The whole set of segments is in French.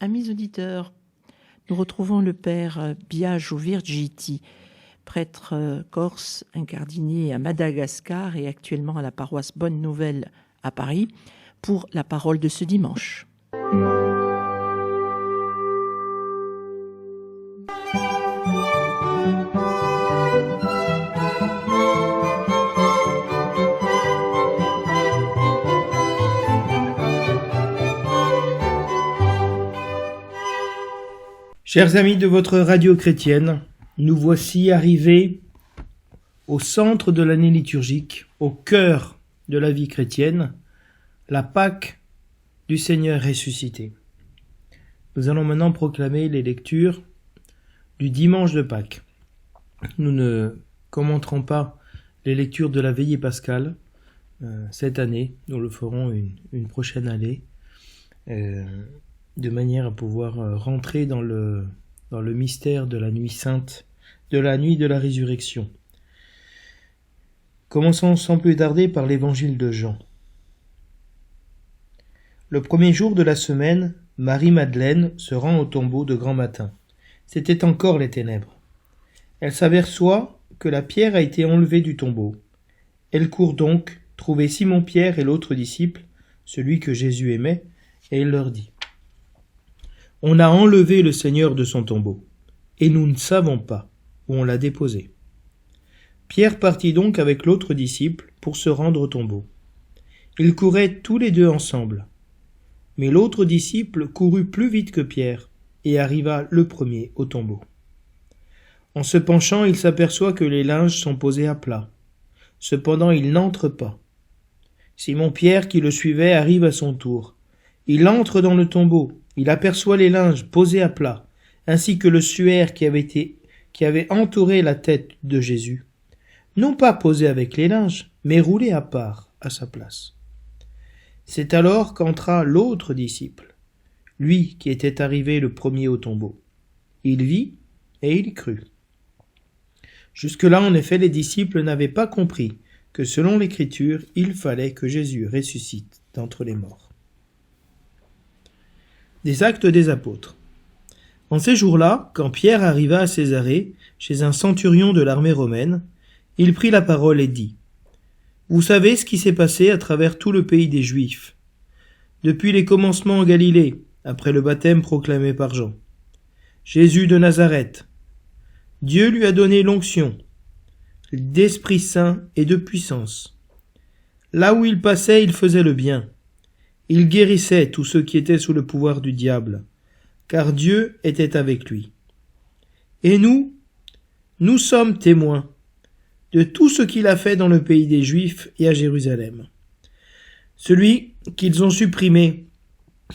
Amis auditeurs, nous retrouvons le père Biagio Virgiti, prêtre corse incardiné à Madagascar et actuellement à la paroisse Bonne Nouvelle à Paris, pour la parole de ce dimanche. Chers amis de votre radio chrétienne, nous voici arrivés au centre de l'année liturgique, au cœur de la vie chrétienne, la Pâque du Seigneur ressuscité. Nous allons maintenant proclamer les lectures du dimanche de Pâques. Nous ne commenterons pas les lectures de la veillée pascale cette année, nous le ferons une prochaine année, de manière à pouvoir rentrer dans le mystère de la nuit sainte, de la nuit de la résurrection. Commençons sans plus tarder par l'évangile de Jean. Le premier jour de la semaine, Marie-Madeleine se rend au tombeau de grand matin. C'était encore les ténèbres. Elle s'aperçoit que la pierre a été enlevée du tombeau. Elle court donc trouver Simon-Pierre et l'autre disciple, celui que Jésus aimait, et elle leur dit: On a enlevé le Seigneur de son tombeau, et nous ne savons pas où on l'a déposé. Pierre partit donc avec l'autre disciple pour se rendre au tombeau. Ils couraient tous les deux ensemble. Mais l'autre disciple courut plus vite que Pierre, et arriva le premier au tombeau. En se penchant, il s'aperçoit que les linges sont posés à plat. Cependant, il n'entre pas. Simon-Pierre, qui le suivait, arrive à son tour. Il entre dans le tombeau. Il aperçoit les linges posés à plat, ainsi que le suaire qui avait entouré la tête de Jésus, non pas posé avec les linges, mais roulé à part, à sa place. C'est alors qu'entra l'autre disciple, lui qui était arrivé le premier au tombeau. Il vit et il crut. Jusque-là, en effet, les disciples n'avaient pas compris que, selon l'Écriture, il fallait que Jésus ressuscite d'entre les morts. Des Actes des Apôtres. En ces jours-là, quand Pierre arriva à Césarée, chez un centurion de l'armée romaine, il prit la parole et dit: Vous savez ce qui s'est passé à travers tout le pays des Juifs, depuis les commencements en Galilée, après le baptême proclamé par Jean. Jésus de Nazareth. Dieu lui a donné l'onction, d'Esprit Saint et de puissance. Là où il passait, il faisait le bien. Il guérissait tous ceux qui étaient sous le pouvoir du diable, car Dieu était avec lui. Et nous sommes témoins de tout ce qu'il a fait dans le pays des Juifs et à Jérusalem. Celui qu'ils ont supprimé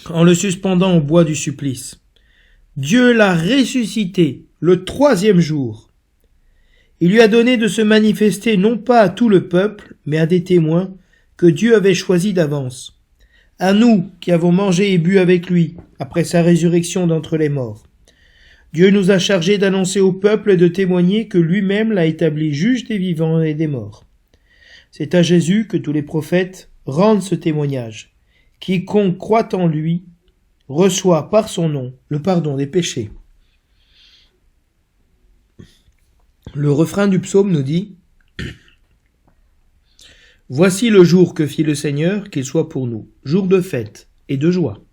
en le suspendant au bois du supplice. Dieu l'a ressuscité le 3e jour. Il lui a donné de se manifester non pas à tout le peuple, mais à des témoins que Dieu avait choisis d'avance. À nous qui avons mangé et bu avec lui, après sa résurrection d'entre les morts. Dieu nous a chargés d'annoncer au peuple et de témoigner que lui-même l'a établi juge des vivants et des morts. C'est à Jésus que tous les prophètes rendent ce témoignage. Quiconque croit en lui reçoit par son nom le pardon des péchés. Le refrain du psaume nous dit: Voici le jour que fit le Seigneur, qu'il soit pour nous, jour de fête et de joie.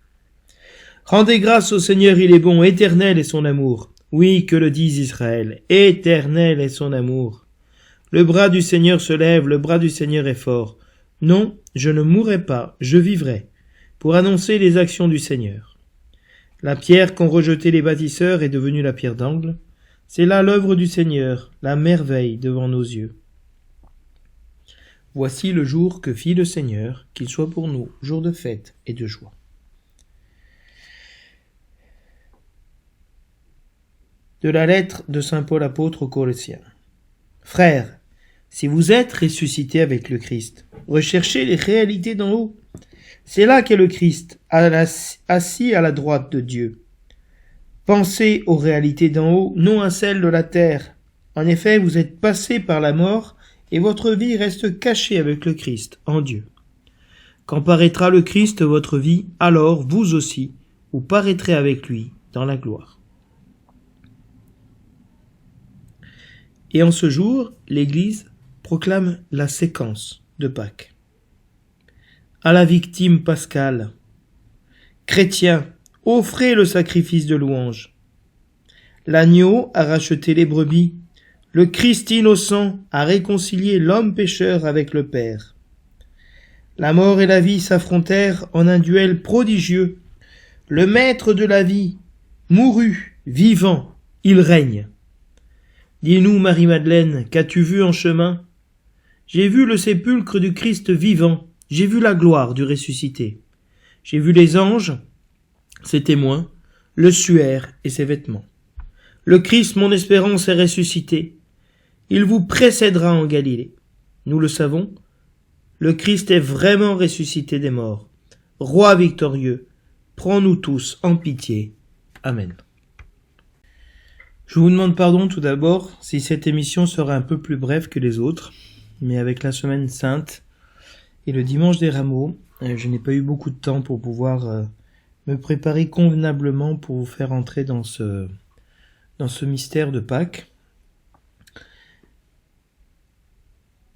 Rendez grâce au Seigneur, il est bon, éternel est son amour. Oui, que le dise Israël, éternel est son amour. Le bras du Seigneur se lève, le bras du Seigneur est fort. Non, je ne mourrai pas, je vivrai, pour annoncer les actions du Seigneur. La pierre qu'ont rejetée les bâtisseurs est devenue la pierre d'angle. C'est là l'œuvre du Seigneur, la merveille devant nos yeux. Voici le jour que fit le Seigneur, qu'il soit pour nous jour de fête et de joie. De la lettre de saint Paul apôtre aux Colossiens. Frères, si vous êtes ressuscités avec le Christ, recherchez les réalités d'en haut. C'est là qu'est le Christ, assis à la droite de Dieu. Pensez aux réalités d'en haut, non à celles de la terre. En effet, vous êtes passés par la mort, et votre vie reste cachée avec le Christ en Dieu. Quand paraîtra le Christ, votre vie, alors vous aussi, vous paraîtrez avec lui dans la gloire. Et en ce jour, l'Église proclame la séquence de Pâques. À la victime pascale, chrétiens, offrez le sacrifice de louange. L'agneau a racheté les brebis, le Christ innocent a réconcilié l'homme pécheur avec le Père. La mort et la vie s'affrontèrent en un duel prodigieux. Le maître de la vie mourut, vivant, il règne. Dis-nous, Marie-Madeleine, qu'as-tu vu en chemin? J'ai vu le sépulcre du Christ vivant, j'ai vu la gloire du ressuscité. J'ai vu les anges, ses témoins, le suaire et ses vêtements. Le Christ, mon espérance, est ressuscité. Il vous précédera en Galilée. Nous le savons, le Christ est vraiment ressuscité des morts. Roi victorieux, prends-nous tous en pitié. Amen. Je vous demande pardon tout d'abord si cette émission sera un peu plus brève que les autres, mais avec la semaine sainte et le dimanche des rameaux, je n'ai pas eu beaucoup de temps pour pouvoir me préparer convenablement pour vous faire entrer dans ce mystère de Pâques.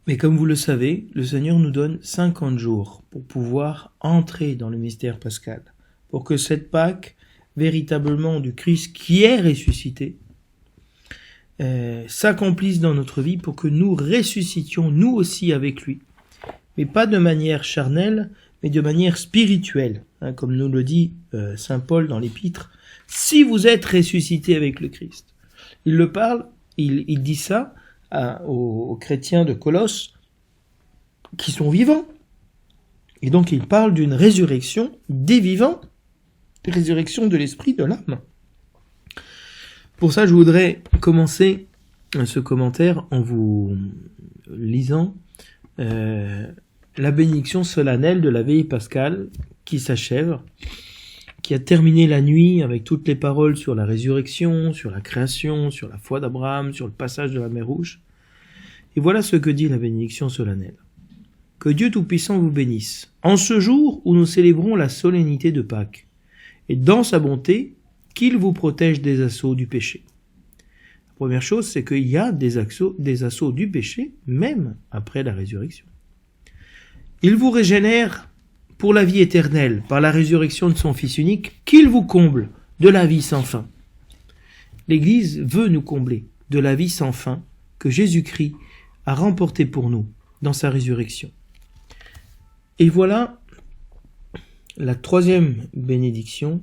Mais comme vous le savez, le Seigneur nous donne 50 jours pour pouvoir entrer dans le mystère pascal, pour que cette Pâque, véritablement du Christ qui est ressuscité, s'accomplisse dans notre vie pour que nous ressuscitions nous aussi avec lui, mais pas de manière charnelle, mais de manière spirituelle, comme nous le dit saint Paul dans l'Épître, si vous êtes ressuscité avec le Christ. Il le parle, il dit ça aux chrétiens de Colosse qui sont vivants. Et donc il parle d'une résurrection des vivants, résurrection de l'esprit, de l'âme. Pour ça, je voudrais commencer ce commentaire en vous lisant la bénédiction solennelle de la veillée pascale qui s'achève, qui a terminé la nuit avec toutes les paroles sur la résurrection, sur la création, sur la foi d'Abraham, sur le passage de la mer Rouge. Et voilà ce que dit la bénédiction solennelle. Que Dieu Tout-Puissant vous bénisse, en ce jour où nous célébrons la solennité de Pâques, et dans sa bonté, qu'il vous protège des assauts du péché. La première chose, c'est qu'il y a des assauts du péché, même après la résurrection. Il vous régénère pour la vie éternelle, par la résurrection de son Fils unique, qu'il vous comble de la vie sans fin. L'Église veut nous combler de la vie sans fin que Jésus-Christ a remportée pour nous dans sa résurrection. Et voilà la troisième bénédiction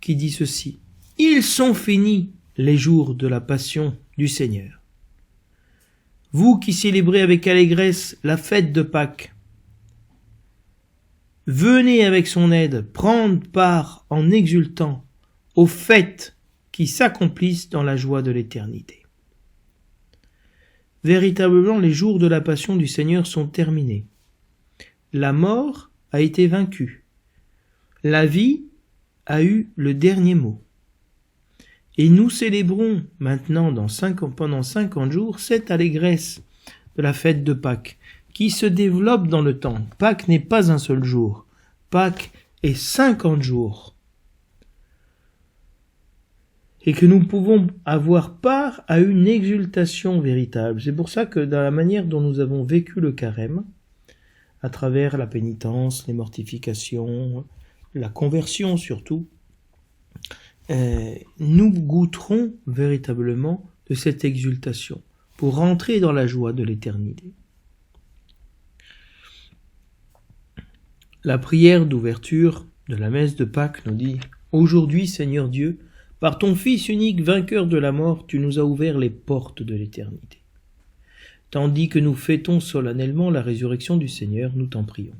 qui dit ceci. Ils sont finis les jours de la passion du Seigneur. Vous qui célébrez avec allégresse la fête de Pâques, venez avec son aide prendre part en exultant aux fêtes qui s'accomplissent dans la joie de l'éternité. Véritablement, les jours de la passion du Seigneur sont terminés. La mort a été vaincue. La vie a eu le dernier mot. Et nous célébrons maintenant pendant 50 jours cette allégresse de la fête de Pâques qui se développe dans le temps. Pâques n'est pas un seul jour. Pâques est 50 jours. Et que nous pouvons avoir part à une exultation véritable. C'est pour ça que dans la manière dont nous avons vécu le carême, à travers la pénitence, les mortifications, la conversion surtout, nous goûterons véritablement de cette exultation pour rentrer dans la joie de l'éternité. La prière d'ouverture de la messe de Pâques nous dit « Aujourd'hui, Seigneur Dieu, par ton Fils unique, vainqueur de la mort, tu nous as ouvert les portes de l'éternité. Tandis que nous fêtons solennellement la résurrection du Seigneur, nous t'en prions.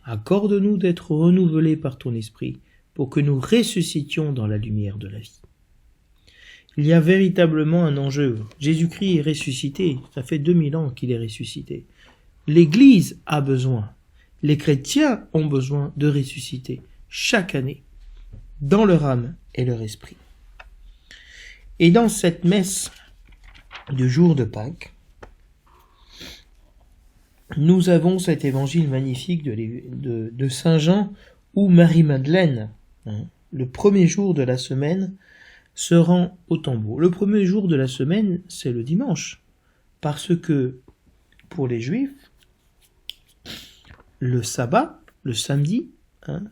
Accorde-nous d'être renouvelés par ton Esprit, pour que nous ressuscitions dans la lumière de la vie. » Il y a véritablement un enjeu. Jésus-Christ est ressuscité. Ça fait 2000 ans qu'il est ressuscité. L'Église a besoin, les chrétiens ont besoin de ressusciter chaque année, dans leur âme et leur esprit. Et dans cette messe du jour de Pâques, nous avons cet évangile magnifique de Saint Jean où Marie-Madeleine, le premier jour de la semaine, se rend au tombeau. Le premier jour de la semaine, c'est le dimanche, parce que pour les Juifs, le sabbat, le samedi,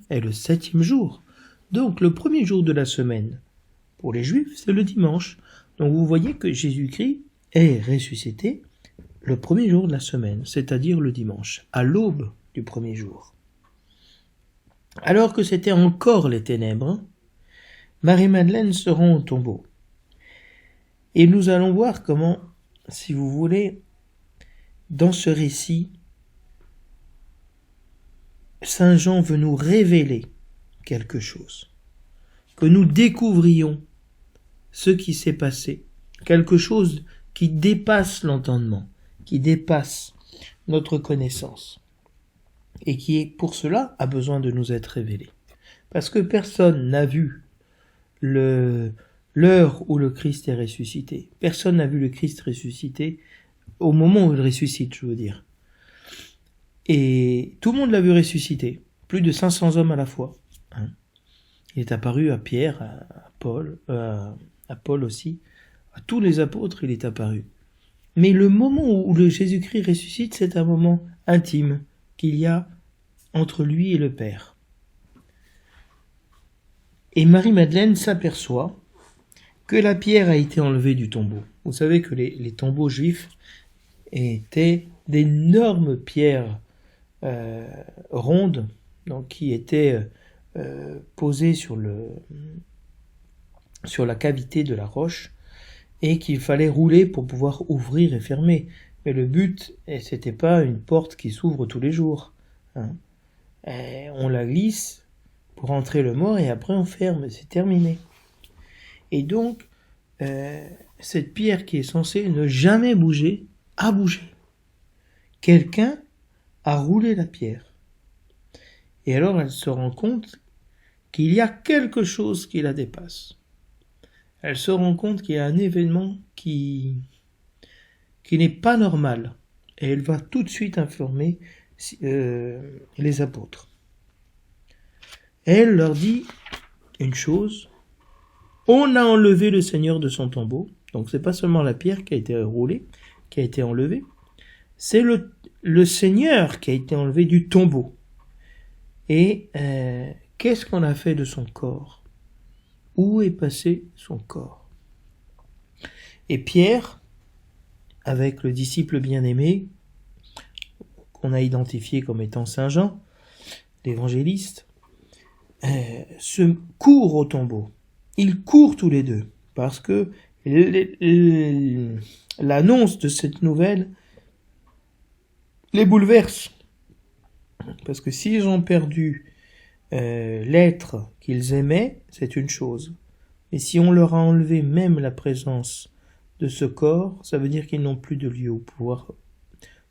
est le 7e jour. Donc le premier jour de la semaine, pour les Juifs, c'est le dimanche. Donc vous voyez que Jésus-Christ est ressuscité le premier jour de la semaine, c'est-à-dire le dimanche, à l'aube du premier jour. Alors que c'était encore les ténèbres, Marie-Madeleine se rend au tombeau. Et nous allons voir comment, si vous voulez, dans ce récit, Saint Jean veut nous révéler quelque chose, que nous découvrions ce qui s'est passé, quelque chose qui dépasse l'entendement, qui dépasse notre connaissance, et qui, pour cela, a besoin de nous être révélé. Parce que personne n'a vu l'heure où le Christ est ressuscité. Personne n'a vu le Christ ressuscité au moment où il ressuscite, je veux dire. Et tout le monde l'a vu ressusciter, plus de 500 hommes à la fois. Il est apparu à Pierre, à Paul aussi, à tous les apôtres, il est apparu. Mais le moment où le Jésus-Christ ressuscite, c'est un moment intime qu'il y a entre lui et le Père. Et Marie-Madeleine s'aperçoit que la pierre a été enlevée du tombeau. Vous savez que les tombeaux juifs étaient d'énormes pierres rondes, donc qui étaient posées sur la cavité de la roche, et qu'il fallait rouler pour pouvoir ouvrir et fermer. Mais le but, c'était pas une porte qui s'ouvre tous les jours. On la glisse pour entrer le mort et après on ferme, c'est terminé. Et donc, cette pierre qui est censée ne jamais bouger, a bougé. Quelqu'un a roulé la pierre. Et alors elle se rend compte qu'il y a quelque chose qui la dépasse. Elle se rend compte qu'il y a un événement qui n'est pas normal. Et elle va tout de suite informer les apôtres. Et elle leur dit une chose: on a enlevé le Seigneur de son tombeau. Donc c'est pas seulement la pierre qui a été roulée, qui a été enlevée, c'est le Seigneur qui a été enlevé du tombeau. Et qu'est-ce qu'on a fait de son corps? Où est passé son corps? Et Pierre, avec le disciple bien-aimé, qu'on a identifié comme étant Saint Jean, l'évangéliste, se courent au tombeau. Ils courent tous les deux, parce que l'annonce de cette nouvelle les bouleverse. Parce que s'ils ont perdu l'être qu'ils aimaient, c'est une chose. Mais si on leur a enlevé même la présence de ce corps, ça veut dire qu'ils n'ont plus de lieu où pouvoir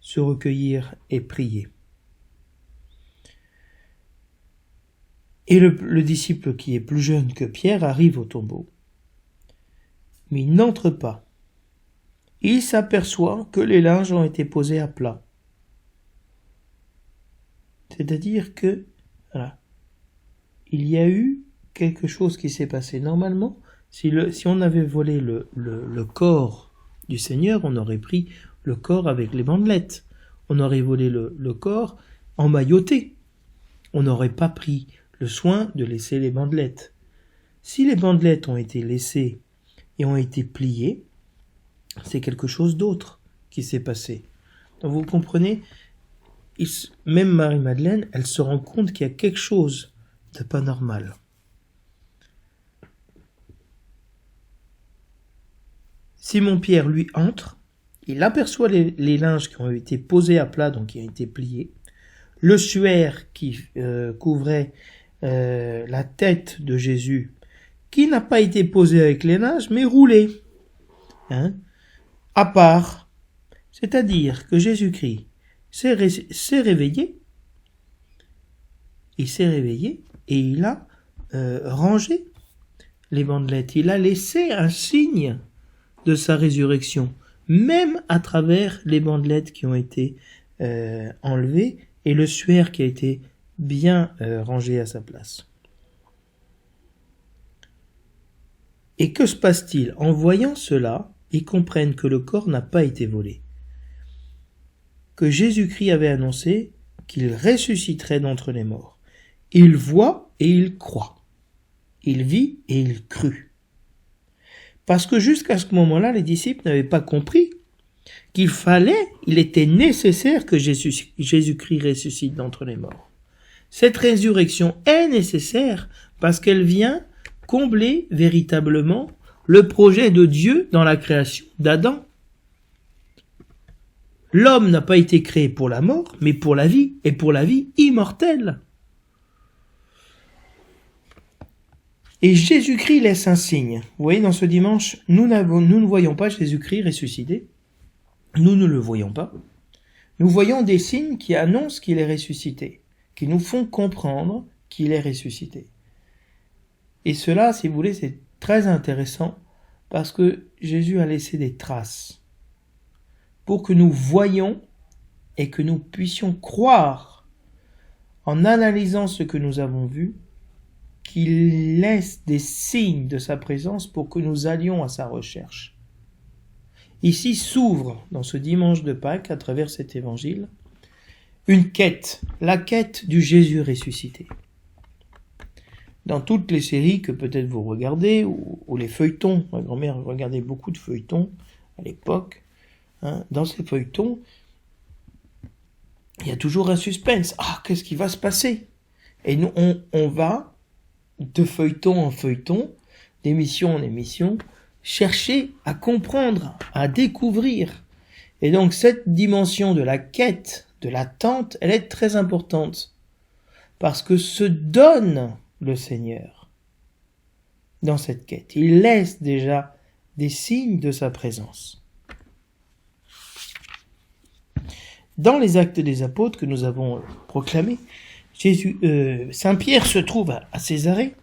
se recueillir et prier. Et le disciple qui est plus jeune que Pierre arrive au tombeau. Mais il n'entre pas. Il s'aperçoit que les linges ont été posés à plat. C'est-à-dire que, voilà, il y a eu quelque chose qui s'est passé. Normalement, si on avait volé le corps du Seigneur, on aurait pris le corps avec les bandelettes. On aurait volé le corps emmailloté. On n'aurait pas pris le soin de laisser les bandelettes. Si les bandelettes ont été laissées et ont été pliées, c'est quelque chose d'autre qui s'est passé. Donc vous comprenez, même Marie-Madeleine, elle se rend compte qu'il y a quelque chose de pas normal. Simon-Pierre, lui, entre, il aperçoit les linges qui ont été posés à plat, donc qui ont été pliés, le suaire qui couvrait la tête de Jésus, qui n'a pas été posé avec les linges, mais roulé, à part. C'est-à-dire que Jésus-Christ s'est réveillé, il s'est réveillé et il a rangé les bandelettes. Il a laissé un signe de sa résurrection, même à travers les bandelettes qui ont été enlevées et le suaire qui a été bien rangé à sa place. Et que se passe-t-il? En voyant cela, ils comprennent que le corps n'a pas été volé, que Jésus-Christ avait annoncé qu'il ressusciterait d'entre les morts. Il voit et il croit. Il vit et il crut. Parce que jusqu'à ce moment-là, les disciples n'avaient pas compris il était nécessaire que Jésus-Christ ressuscite d'entre les morts. Cette résurrection est nécessaire parce qu'elle vient combler véritablement le projet de Dieu dans la création d'Adam. L'homme n'a pas été créé pour la mort, mais pour la vie, et pour la vie immortelle. Et Jésus-Christ laisse un signe. Vous voyez, dans ce dimanche, nous ne voyons pas Jésus-Christ ressuscité. Nous ne le voyons pas. Nous voyons des signes qui annoncent qu'il est ressuscité, qui nous font comprendre qu'il est ressuscité. Et cela, si vous voulez, c'est très intéressant parce que Jésus a laissé des traces pour que nous voyions et que nous puissions croire, en analysant ce que nous avons vu, qu'il laisse des signes de sa présence pour que nous allions à sa recherche. Ici s'ouvre, dans ce dimanche de Pâques, à travers cet évangile, une quête, la quête du Jésus ressuscité. Dans toutes les séries que peut-être vous regardez, ou les feuilletons, ma grand-mère regardait beaucoup de feuilletons à l'époque, dans ces feuilletons, il y a toujours un suspense. Ah, qu'est-ce qui va se passer? Et nous, on va, de feuilleton en feuilleton, d'émission en émission, chercher à comprendre, à découvrir. Et donc cette dimension de la quête, de l'attente, elle est très importante. Parce que se donne le Seigneur dans cette quête. Il laisse déjà des signes de sa présence. Dans les Actes des Apôtres que nous avons proclamés, Saint Pierre se trouve à Césarée,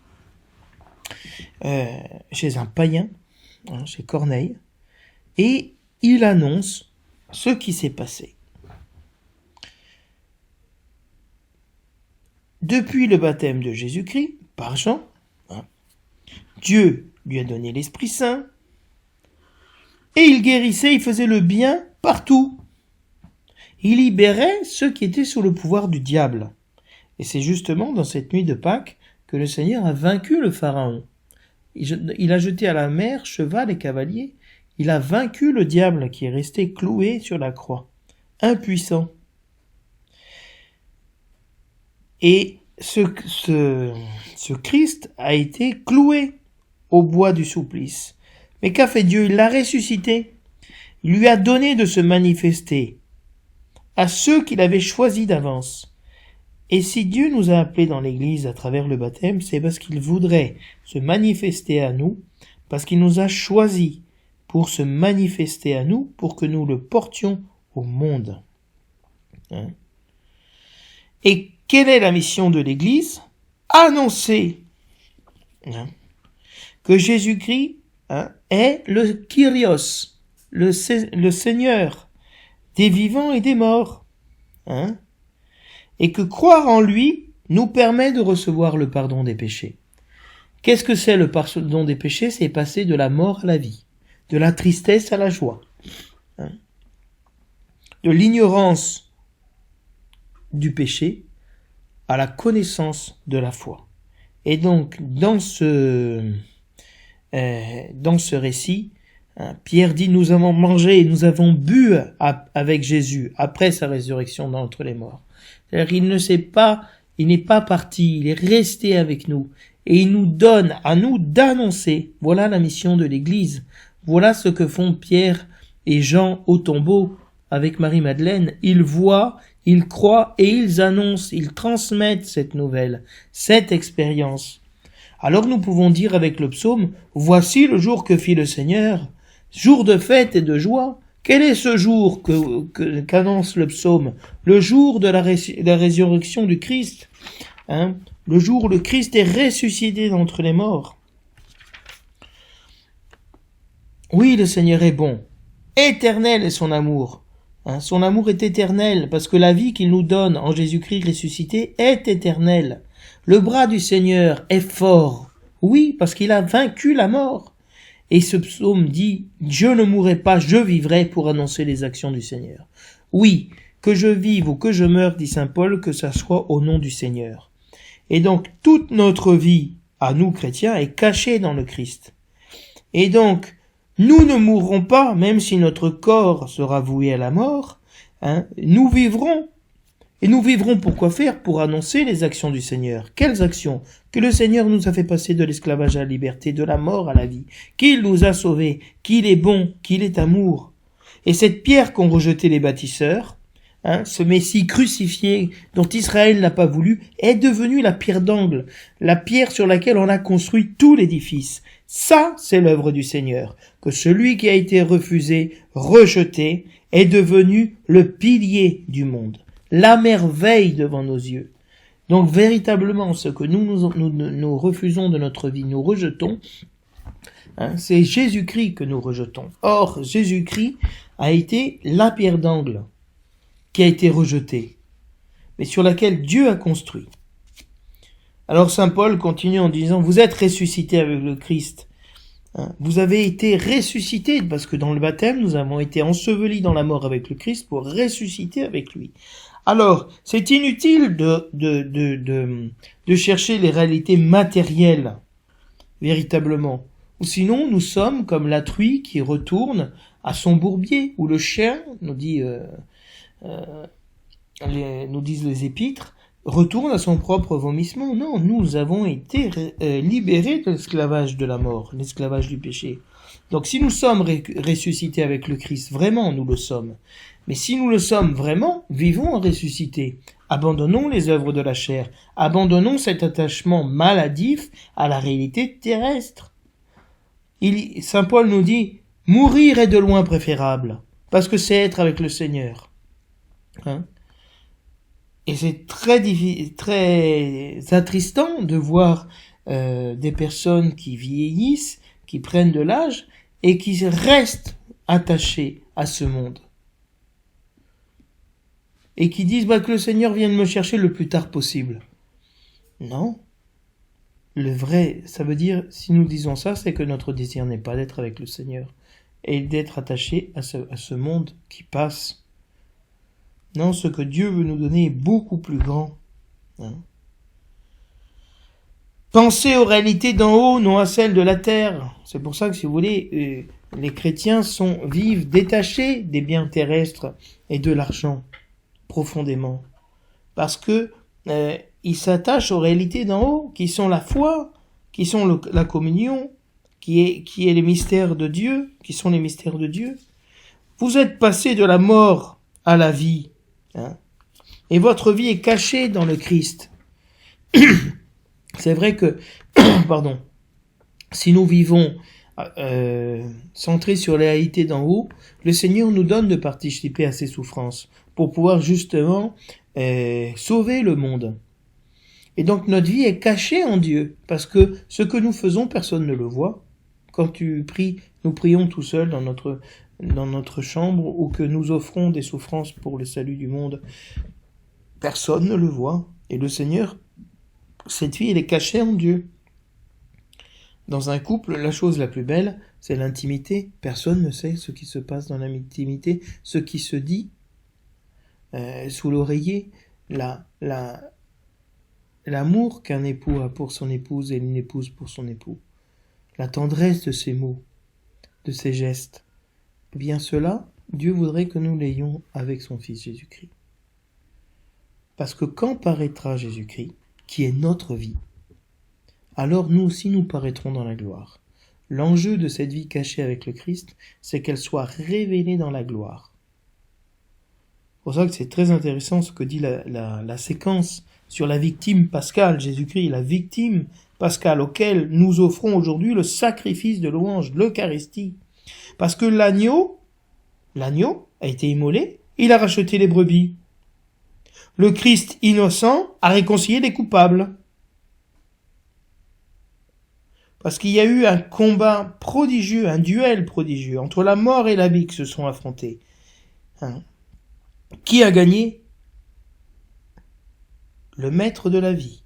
chez un païen, chez Corneille, et il annonce ce qui s'est passé. Depuis le baptême de Jésus-Christ, par Jean, Dieu lui a donné l'Esprit Saint, et il guérissait, il faisait le bien partout. Il libérait ceux qui étaient sous le pouvoir du diable. Et c'est justement dans cette nuit de Pâques que le Seigneur a vaincu le Pharaon. Il a jeté à la mer cheval et cavalier. Il a vaincu le diable qui est resté cloué sur la croix, impuissant. Et ce Christ a été cloué au bois du supplice. Mais qu'a fait Dieu? Il l'a ressuscité. Il lui a donné de se manifester à ceux qu'il avait choisis d'avance. Et si Dieu nous a appelés dans l'Église à travers le baptême, c'est parce qu'il voudrait se manifester à nous, parce qu'il nous a choisis pour se manifester à nous, pour que nous le portions au monde. Et quelle est la mission de l'Église? Annoncer que Jésus-Christ est le Kyrios, le Seigneur des vivants et des morts. Et que croire en lui nous permet de recevoir le pardon des péchés. Qu'est-ce que c'est le pardon des péchés? C'est passer de la mort à la vie, de la tristesse à la joie, de l'ignorance du péché à la connaissance de la foi. Et donc, dans ce récit, Pierre dit, nous avons mangé et nous avons bu avec Jésus après sa résurrection d'entre les morts. C'est-à-dire, il n'est pas parti, il est resté avec nous. Et il nous donne à nous d'annoncer. Voilà la mission de l'Église. Voilà ce que font Pierre et Jean au tombeau avec Marie-Madeleine. Ils voient, ils croient et ils annoncent, ils transmettent cette nouvelle, cette expérience. Alors nous pouvons dire avec le psaume, voici le jour que fit le Seigneur, jour de fête et de joie. Quel est ce jour qu'annonce le psaume? Le jour de la résurrection du Christ, le jour où le Christ est ressuscité d'entre les morts. Oui, le Seigneur est bon, éternel est son amour, Son amour est éternel, parce que la vie qu'il nous donne en Jésus-Christ ressuscité est éternelle. Le bras du Seigneur est fort. Oui, parce qu'il a vaincu la mort. Et ce psaume dit, « Je ne mourrai pas, je vivrai pour annoncer les actions du Seigneur. » Oui, que je vive ou que je meure, dit saint Paul, que ça soit au nom du Seigneur. Et donc, toute notre vie, à nous chrétiens, est cachée dans le Christ. Et donc, nous ne mourrons pas, même si notre corps sera voué à la mort, nous vivrons. Et nous vivrons pour quoi faire? Pour annoncer les actions du Seigneur. Quelles actions? Que le Seigneur nous a fait passer de l'esclavage à la liberté, de la mort à la vie, qu'il nous a sauvés, qu'il est bon, qu'il est amour. Et cette pierre qu'ont rejetée les bâtisseurs, ce Messie crucifié dont Israël n'a pas voulu, est devenue la pierre d'angle, la pierre sur laquelle on a construit tout l'édifice. Ça, c'est l'œuvre du Seigneur, que celui qui a été refusé, rejeté, est devenu le pilier du monde, la merveille devant nos yeux. Donc véritablement, ce que nous refusons de notre vie, nous rejetons, c'est Jésus-Christ que nous rejetons. Or, Jésus-Christ a été la pierre d'angle qui a été rejetée, mais sur laquelle Dieu a construit. Alors saint Paul continue en disant, vous êtes ressuscités avec le Christ. Vous avez été ressuscités, parce que dans le baptême, nous avons été ensevelis dans la mort avec le Christ pour ressusciter avec lui. Alors, c'est inutile de chercher les réalités matérielles, véritablement. Ou sinon, nous sommes comme la truie qui retourne à son bourbier, ou le chien, nous disent les épîtres, retourne à son propre vomissement. Non, nous avons été libérés de l'esclavage de la mort, l'esclavage du péché. Donc si nous sommes ressuscités avec le Christ, vraiment nous le sommes. Mais si nous le sommes vraiment, vivons en ressuscité. Abandonnons les œuvres de la chair, abandonnons cet attachement maladif à la réalité terrestre. Saint Paul nous dit, mourir est de loin préférable, parce que c'est être avec le Seigneur. Et c'est très attristant de voir des personnes qui vieillissent, qui prennent de l'âge et qui restent attachées à ce monde. Et qui disent que le Seigneur vienne me chercher le plus tard possible. Non. Le vrai, ça veut dire, si nous disons ça, c'est que notre désir n'est pas d'être avec le Seigneur et d'être attaché à ce monde qui passe. Non, ce que Dieu veut nous donner est beaucoup plus grand. Pensez aux réalités d'en haut, non à celles de la terre. C'est pour ça que, si vous voulez, les chrétiens vivent détachés des biens terrestres et de l'argent, profondément. Parce que ils s'attachent aux réalités d'en haut, qui sont la foi, qui sont la communion, qui est les mystères de Dieu, qui sont les mystères de Dieu. Vous êtes passés de la mort à la vie. Et votre vie est cachée dans le Christ. C'est vrai que, si nous vivons centrés sur les réalités d'en haut, le Seigneur nous donne de participer à ses souffrances pour pouvoir justement sauver le monde. Et donc notre vie est cachée en Dieu, parce que ce que nous faisons, personne ne le voit. Quand tu pries, nous prions tout seuls dans notre chambre, ou que nous offrons des souffrances pour le salut du monde, personne ne le voit. Et le Seigneur, cette vie, elle est cachée en Dieu. Dans un couple, la chose la plus belle, c'est l'intimité. Personne ne sait ce qui se passe dans l'intimité, ce qui se dit sous l'oreiller, l'amour qu'un époux a pour son épouse et une épouse pour son époux, la tendresse de ses mots, de ses gestes. Eh bien cela, Dieu voudrait que nous l'ayons avec son Fils Jésus-Christ. Parce que quand paraîtra Jésus-Christ, qui est notre vie, alors nous aussi nous paraîtrons dans la gloire. L'enjeu de cette vie cachée avec le Christ, c'est qu'elle soit révélée dans la gloire. C'est pour ça que c'est très intéressant ce que dit la séquence sur la victime pascale, Jésus-Christ, la victime pascale, auquel nous offrons aujourd'hui le sacrifice de louange, l'Eucharistie. Parce que l'agneau a été immolé, il a racheté les brebis. Le Christ innocent a réconcilié les coupables. Parce qu'il y a eu un combat prodigieux, un duel prodigieux, entre la mort et la vie qui se sont affrontés. Qui a gagné? Le maître de la vie.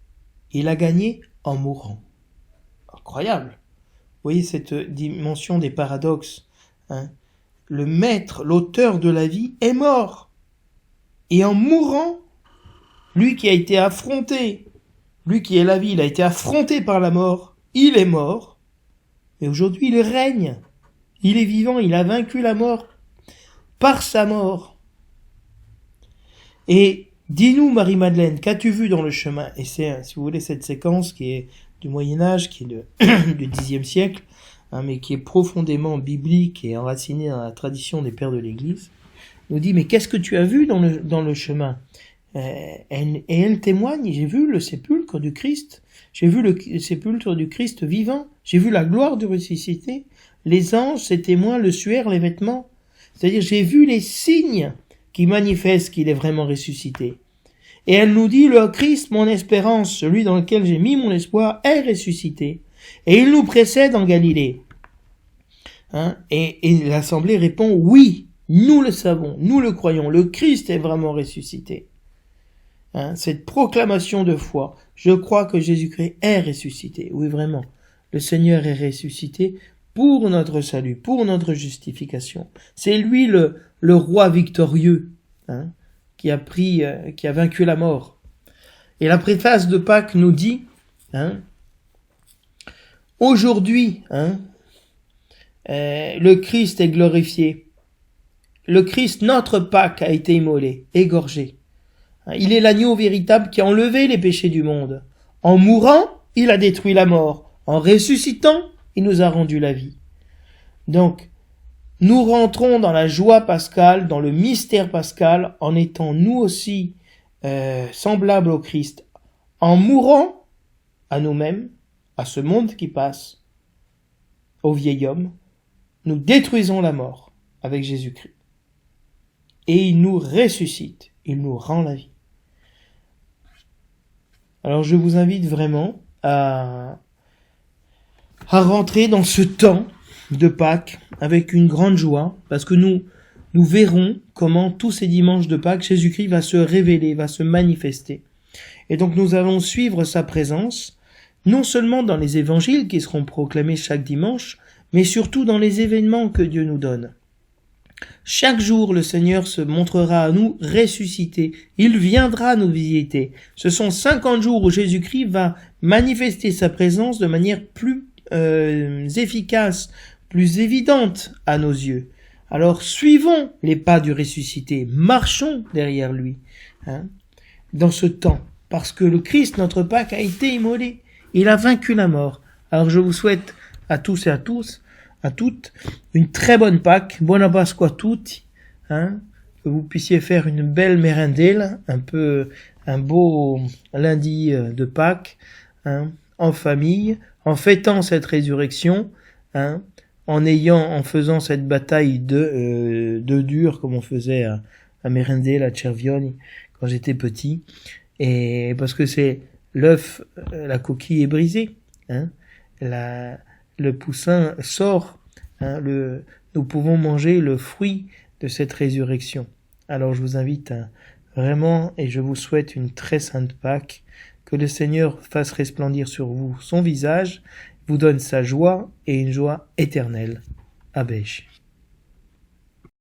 Il a gagné en mourant. Incroyable. Vous voyez cette dimension des paradoxes, hein? Le maître, l'auteur de la vie, est mort. Et en mourant, lui qui a été affronté, lui qui est la vie, il a été affronté par la mort, il est mort. Et aujourd'hui, il règne. Il est vivant, il a vaincu la mort par sa mort. Et dis-nous, Marie-Madeleine, qu'as-tu vu dans le chemin? Et c'est, si vous voulez, cette séquence qui est du Moyen-Âge, qui est du Xe siècle, hein, mais qui est profondément biblique et enracinée dans la tradition des pères de l'Église, nous dit, mais qu'est-ce que tu as vu dans le chemin? Et elle témoigne, j'ai vu le sépulcre du Christ, j'ai vu le sépulcre du Christ vivant, j'ai vu la gloire du ressuscité, les anges, ses témoins, le suaire, les vêtements. C'est-à-dire, j'ai vu les signes qui manifestent qu'il est vraiment ressuscité. Et elle nous dit, le Christ, mon espérance, celui dans lequel j'ai mis mon espoir, est ressuscité. Et il nous précède en Galilée. Hein? Et l'Assemblée répond, oui, nous le savons, nous le croyons, le Christ est vraiment ressuscité. Hein? Cette proclamation de foi, je crois que Jésus-Christ est ressuscité. Oui, vraiment, le Seigneur est ressuscité pour notre salut, pour notre justification. C'est lui le roi victorieux, hein, qui a vaincu la mort. Et la préface de Pâques nous dit, hein, aujourd'hui, hein, le Christ est glorifié. Le Christ, notre Pâques, a été immolé, égorgé. Il est l'agneau véritable qui a enlevé les péchés du monde. En mourant, il a détruit la mort. En ressuscitant, il nous a rendu la vie. Donc, nous rentrons dans la joie pascale, dans le mystère pascal, en étant nous aussi semblables au Christ, en mourant à nous-mêmes, à ce monde qui passe, au vieil homme, nous détruisons la mort avec Jésus-Christ. Et il nous ressuscite, il nous rend la vie. Alors je vous invite vraiment à rentrer dans ce temps de Pâques avec une grande joie, parce que nous verrons comment tous ces dimanches de Pâques, Jésus-Christ va se révéler, va se manifester. Et donc nous allons suivre sa présence, non seulement dans les évangiles qui seront proclamés chaque dimanche, mais surtout dans les événements que Dieu nous donne. Chaque jour, le Seigneur se montrera à nous ressuscité. Il viendra nous visiter. Ce sont 50 jours où Jésus-Christ va manifester sa présence de manière plus efficace, plus évidente à nos yeux. Alors suivons les pas du ressuscité, marchons derrière lui, hein, dans ce temps, parce que le Christ, notre Pâques, a été immolé. Il a vaincu la mort. Alors je vous souhaite à tous et à toutes, une très bonne Pâques, buona Pasqua a tutti, hein, que vous puissiez faire une belle merendelle, un beau lundi de Pâques, hein, en famille, en fêtant cette résurrection, hein, en faisant cette bataille de dur comme on faisait à Merendelle, à Cervioni, quand j'étais petit, et parce que c'est l'œuf, la coquille est brisée, hein, le poussin sort, hein, nous pouvons manger le fruit de cette résurrection. Alors je vous invite vraiment, et je vous souhaite une très sainte Pâques, que le Seigneur fasse resplendir sur vous son visage, vous donne sa joie et une joie éternelle. Abèche.